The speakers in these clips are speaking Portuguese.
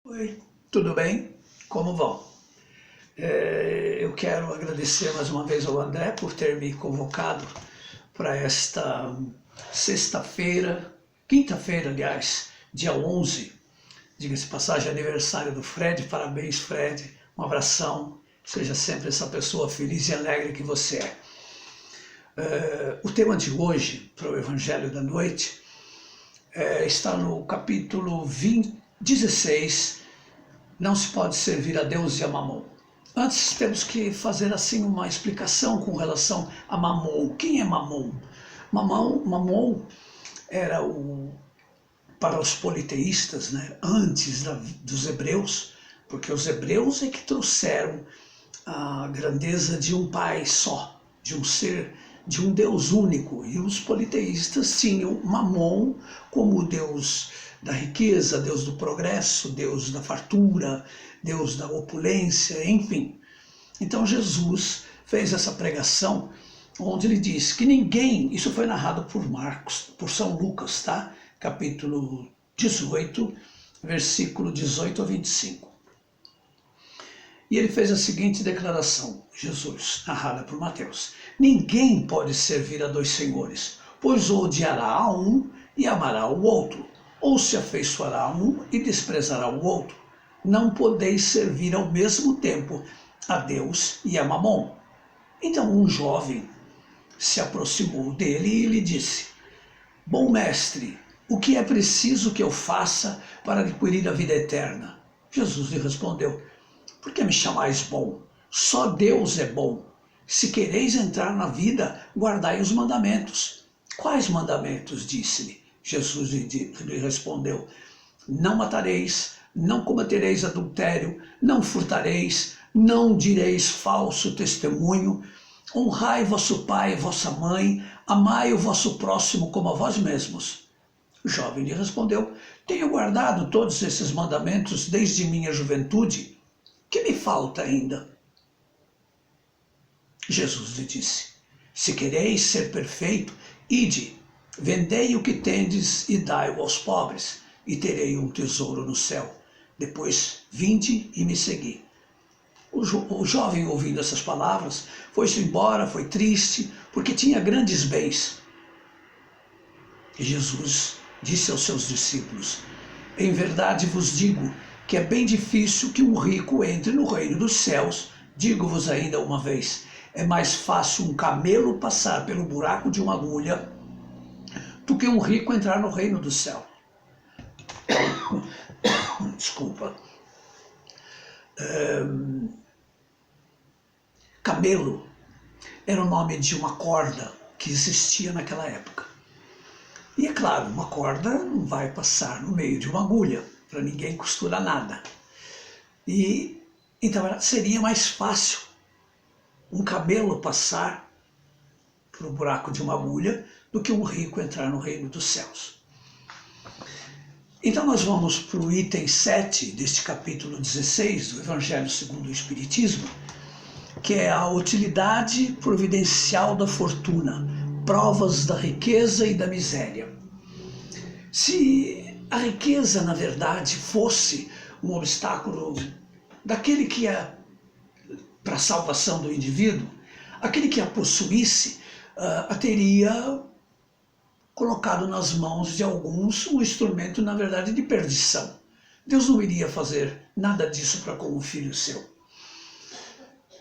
Oi, tudo bem? Como vão? Eu quero agradecer mais uma vez ao André por ter me convocado para esta sexta-feira, quinta-feira, aliás, dia 11, diga-se de passagem, aniversário do Fred. Parabéns, Fred. Um abração. Seja sempre essa pessoa feliz e alegre que você é. O tema de hoje, para o Evangelho da Noite, está no capítulo 16. Não se pode servir a Deus e a Mamon. Antes temos que fazer assim uma explicação com relação a Mamon. Quem é Mamon? Mamon era para os politeístas, né, antes dos hebreus, porque os hebreus é que trouxeram a grandeza de um pai só, de um ser, de um Deus único. E os politeístas tinham Mamon como o Deus da riqueza, Deus do progresso, Deus da fartura, Deus da opulência, enfim. Então Jesus fez essa pregação onde ele diz que ninguém, isso foi narrado por Marcos, por São Lucas, tá? Capítulo 18, versículo 18 a 25. E ele fez a seguinte declaração, Jesus, narrada por Mateus: ninguém pode servir a dois senhores, pois odiará a um e amará o outro, ou se afeiçoará a um e desprezará o outro. Não podeis servir ao mesmo tempo a Deus e a Mamon. Então um jovem se aproximou dele e lhe disse: bom mestre, o que é preciso que eu faça para adquirir a vida eterna? Jesus lhe respondeu: por que me chamais bom? Só Deus é bom. Se quereis entrar na vida, guardai os mandamentos. Quais mandamentos? Disse-lhe. Jesus lhe respondeu: não matareis, não cometereis adultério, não furtareis, não direis falso testemunho, honrai vosso pai e vossa mãe, amai o vosso próximo como a vós mesmos. O jovem lhe respondeu: tenho guardado todos esses mandamentos desde minha juventude. Que me falta ainda? Jesus lhe disse: se quereis ser perfeito, ide, vendei o que tendes e dai-o aos pobres, e terei um tesouro no céu. Depois vinde e me segui. O jovem, ouvindo essas palavras, foi-se embora, foi triste, porque tinha grandes bens. E Jesus disse aos seus discípulos: em verdade vos digo que é bem difícil que um rico entre no reino dos céus. Digo-vos ainda uma vez, é mais fácil um camelo passar pelo buraco de uma agulha do que um rico entrar no reino do céu. Desculpa. Camelo era o nome de uma corda que existia naquela época. E é claro, uma corda não vai passar no meio de uma agulha, para ninguém costurar nada. E então seria mais fácil um camelo passar por um buraco de uma agulha do que um rico entrar no reino dos céus. Então nós vamos para o item 7 deste capítulo 16 do Evangelho segundo o Espiritismo, que é a utilidade providencial da fortuna, provas da riqueza e da miséria. Se a riqueza, na verdade, fosse um obstáculo daquele que é para a salvação do indivíduo, aquele que a possuísse a teria colocado nas mãos de alguns um instrumento, na verdade, de perdição. Deus não iria fazer nada disso para com o filho seu.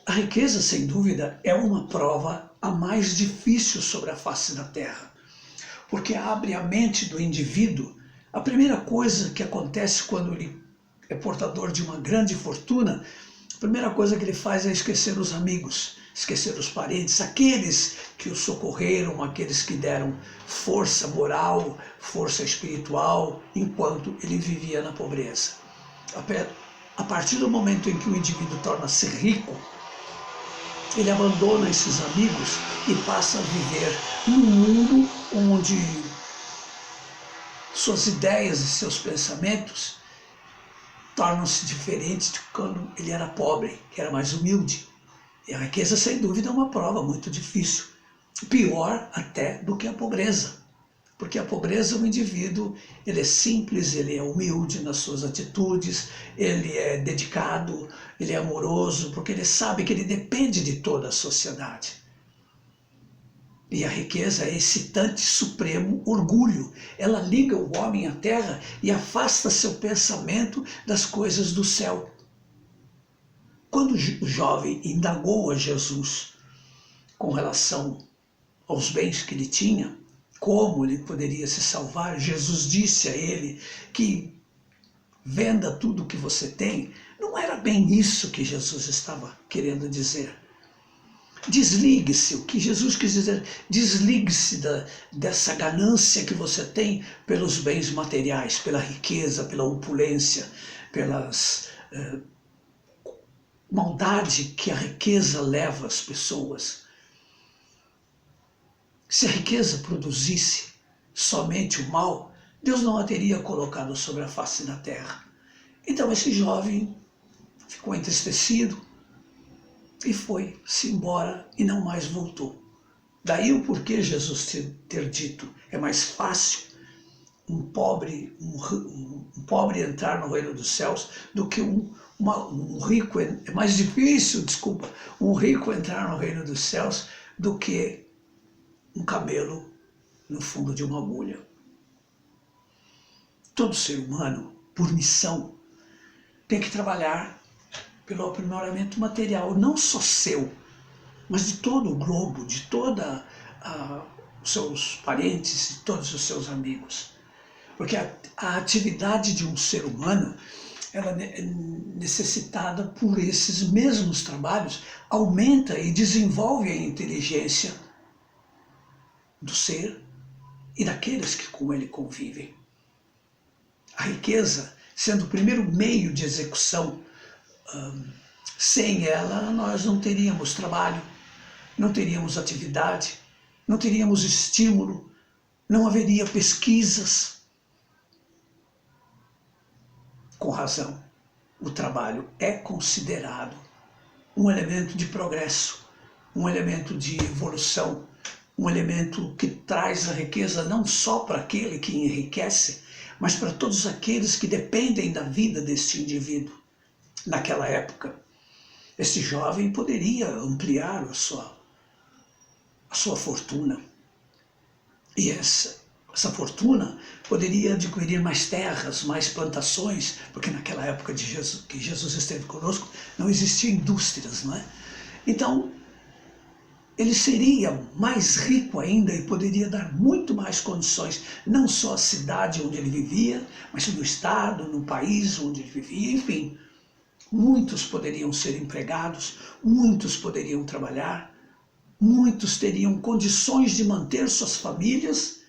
A riqueza, sem dúvida, é uma prova a mais difícil sobre a face da terra, porque abre a mente do indivíduo. A primeira coisa que acontece quando ele é portador de uma grande fortuna, a primeira coisa que ele faz é esquecer os amigos, esquecer os parentes, aqueles que o socorreram, aqueles que deram força moral, força espiritual, enquanto ele vivia na pobreza. A partir do momento em que o indivíduo torna-se rico, ele abandona esses amigos e passa a viver num mundo onde suas ideias e seus pensamentos tornam-se diferentes de quando ele era pobre, que era mais humilde. E a riqueza, sem dúvida, é uma prova muito difícil. Pior até do que a pobreza. Porque a pobreza, o indivíduo, ele é simples, ele é humilde nas suas atitudes, ele é dedicado, ele é amoroso, porque ele sabe que ele depende de toda a sociedade. E a riqueza é excitante, supremo orgulho. Ela liga o homem à terra e afasta seu pensamento das coisas do céu. Quando o jovem indagou a Jesus com relação aos bens que ele tinha, como ele poderia se salvar, Jesus disse a ele que venda tudo o que você tem. Não era bem isso que Jesus estava querendo dizer. Desligue-se, o que Jesus quis dizer, desligue-se dessa ganância que você tem pelos bens materiais, pela riqueza, pela opulência, pelas maldade que a riqueza leva às pessoas. Se a riqueza produzisse somente o mal, Deus não a teria colocado sobre a face da terra. Então esse jovem ficou entristecido e foi-se embora e não mais voltou. Daí o porquê Jesus ter dito, é mais fácil um pobre entrar no reino dos céus do que um rico, é mais difícil, um rico entrar no reino dos céus do que um camelo no fundo de uma agulha. Todo ser humano, por missão, tem que trabalhar pelo aprimoramento material, não só seu, mas de todo o globo, de toda os seus parentes, de todos os seus amigos. Porque a atividade de um ser humano, ela é necessitada por esses mesmos trabalhos, aumenta e desenvolve a inteligência do ser e daqueles que com ele convivem. A riqueza, sendo o primeiro meio de execução, sem ela nós não teríamos trabalho, não teríamos atividade, não teríamos estímulo, não haveria pesquisas. Com razão, o trabalho é considerado um elemento de progresso, um elemento de evolução, um elemento que traz a riqueza não só para aquele que enriquece, mas para todos aqueles que dependem da vida deste indivíduo. Naquela época, esse jovem poderia ampliar a sua fortuna. E essa fortuna poderia adquirir mais terras, mais plantações, porque naquela época que Jesus esteve conosco, não existiam indústrias, não é? Então, ele seria mais rico ainda e poderia dar muito mais condições, não só à cidade onde ele vivia, mas no estado, no país onde ele vivia, enfim. Muitos poderiam ser empregados, muitos poderiam trabalhar, muitos teriam condições de manter suas famílias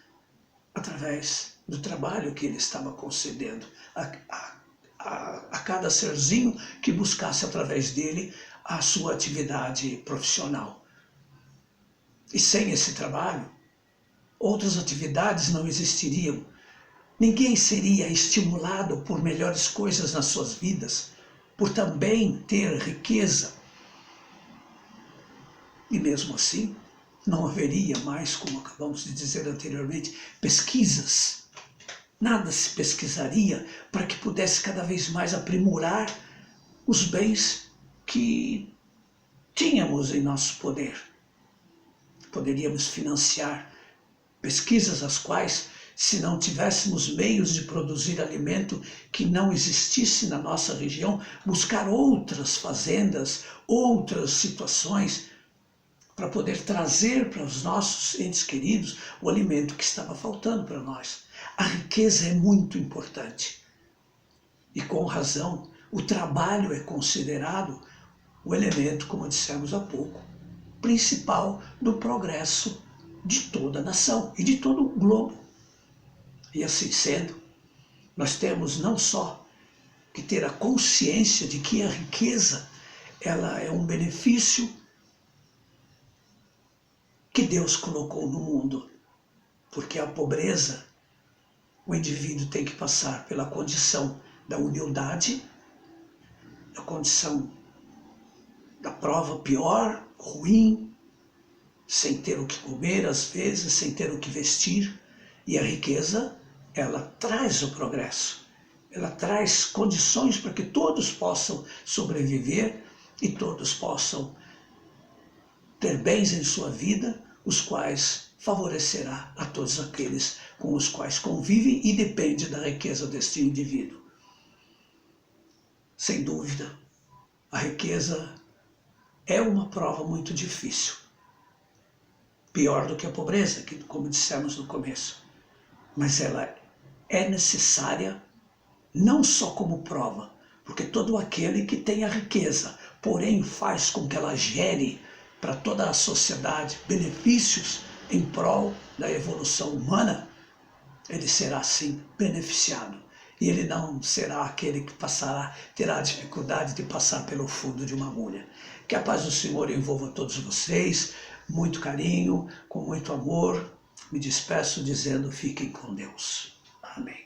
através do trabalho que ele estava concedendo a cada serzinho que buscasse através dele a sua atividade profissional. E sem esse trabalho, outras atividades não existiriam. Ninguém seria estimulado por melhores coisas nas suas vidas, por também ter riqueza. E mesmo assim, não haveria mais, como acabamos de dizer anteriormente, pesquisas. Nada se pesquisaria para que pudesse cada vez mais aprimorar os bens que tínhamos em nosso poder. Poderíamos financiar pesquisas as quais, se não tivéssemos meios de produzir alimento que não existisse na nossa região, buscar outras fazendas, outras situações, para poder trazer para os nossos entes queridos o alimento que estava faltando para nós. A riqueza é muito importante. E com razão, o trabalho é considerado o elemento, como dissemos há pouco, principal do progresso de toda a nação e de todo o globo. E assim sendo, nós temos não só que ter a consciência de que a riqueza ela é um benefício que Deus colocou no mundo, porque a pobreza, o indivíduo tem que passar pela condição da humildade, a condição da prova pior, ruim, sem ter o que comer às vezes, sem ter o que vestir, E a riqueza, ela traz o progresso. Ela traz condições para que todos possam sobreviver e todos possam ter bens em sua vida, os quais favorecerá a todos aqueles com os quais convivem e depende da riqueza deste indivíduo. Sem dúvida, a riqueza é uma prova muito difícil. Pior do que a pobreza, que, como dissemos no começo. Mas ela é necessária não só como prova, porque todo aquele que tem a riqueza, porém faz com que ela gere para toda a sociedade benefícios em prol da evolução humana, ele será assim beneficiado. E ele não será aquele que terá a dificuldade de passar pelo fundo de uma agulha. Que a paz do Senhor envolva todos vocês, muito carinho, com muito amor. Me despeço dizendo: fiquem com Deus. Amém.